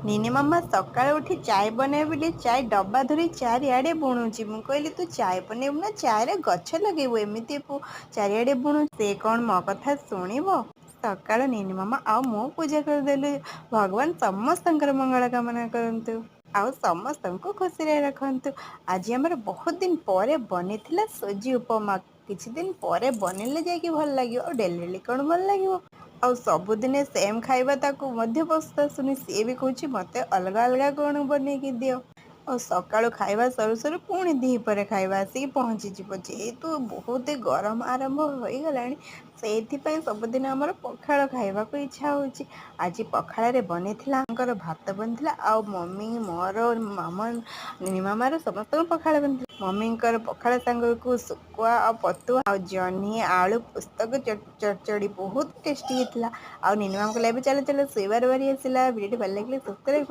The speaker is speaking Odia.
ନିନି ମାମା ସକାଳୁ ଉଠି ଚାय ବନେଇବେ ବୋଲି ଚାय ଡବା ଧରି ଚାରିଆଡ଼େ ବୁଣୁଛି। ମୁଁ କହିଲି ତୁ ଚାୟ ବନେଇବୁ ନା ଚାୟରେ ଗଛ ଲଗେଇବୁ, ଏମିତି ଚାରିଆଡ଼େ ବୁଣୁ। ସେ କ'ଣ ମୋ କଥା ଶୁଣିବ? ସକାଳୁ ନିନି ମାମା ଆଉ ମୁଁ ପୂଜା କରିଦେଲୁ। ଭଗବାନ ସମସ୍ତଙ୍କର ମଙ୍ଗଳ କାମନା କରନ୍ତୁ ଆଉ ସମସ୍ତଙ୍କୁ ଖୁସିରେ ରଖନ୍ତୁ। ଆଜି ଆମର ବହୁତ ଦିନ ପରେ ବନେଇଥିଲା ସୁଜି ଉପମା। କିଛି ଦିନ ପରେ ବନେଇଲେ ଯାଇକି ଭଲ ଲାଗିବ, ଆଉ ଡେଲି ଡେଲି କ'ଣ ଭଲ ଲାଗିବ? ଆଉ ସବୁଦିନେ ସେମ୍ ଖାଇବା ତାକୁ ମଧ୍ୟ ପସନ୍ଦ ଆସୁନି। ସିଏ ବି କହୁଛି ମୋତେ ଅଲଗା ଅଲଗା କ'ଣ ବନେଇକି ଦିଅ। ଆଉ ସକାଳୁ ଖାଇବା ସରୁ ସରୁ ପୁଣି ଦ୍ୱିପହରେ ଖାଇବା ଆସିକି ପହଞ୍ଚିଯିବ। ଯେହେତୁ ବହୁତ ଗରମ ଆରମ୍ଭ ହୋଇଗଲାଣି, ସେଇଥିପାଇଁ ସବୁଦିନ ଆମର ପଖାଳ ଖାଇବାକୁ ଇଚ୍ଛା ହେଉଛି। ଆଜି ପଖାଳରେ ବନେଇଥିଲା ତାଙ୍କର ଭାତ ବନିଥିଲା, ଆଉ ମମି ମୋର ନିନି ମାମାର ସମସ୍ତଙ୍କ ପଖାଳ ବନିଥିଲା। ମମିଙ୍କର ପଖାଳ ସାଙ୍ଗକୁ ଶୁଖୁଆ ଆଉ ପତୁଆ ଆଉ ଜହ୍ନି ଆଳୁ ପୁସ୍ତକ ଚଡ଼ଚଡ଼ି ବହୁତ ଟେଷ୍ଟି ହେଇଥିଲା। ଆଉ ନିନି ମାମା କହିଲେ ଏବେ ଚାଲ ଚାଲ ଶୋଇବାର ବାରି ଆସିଲା। ଭିଡ଼ିଓଟି ଭଲ ଲାଗିଲେ ସବସ୍କ୍ରାଇବ୍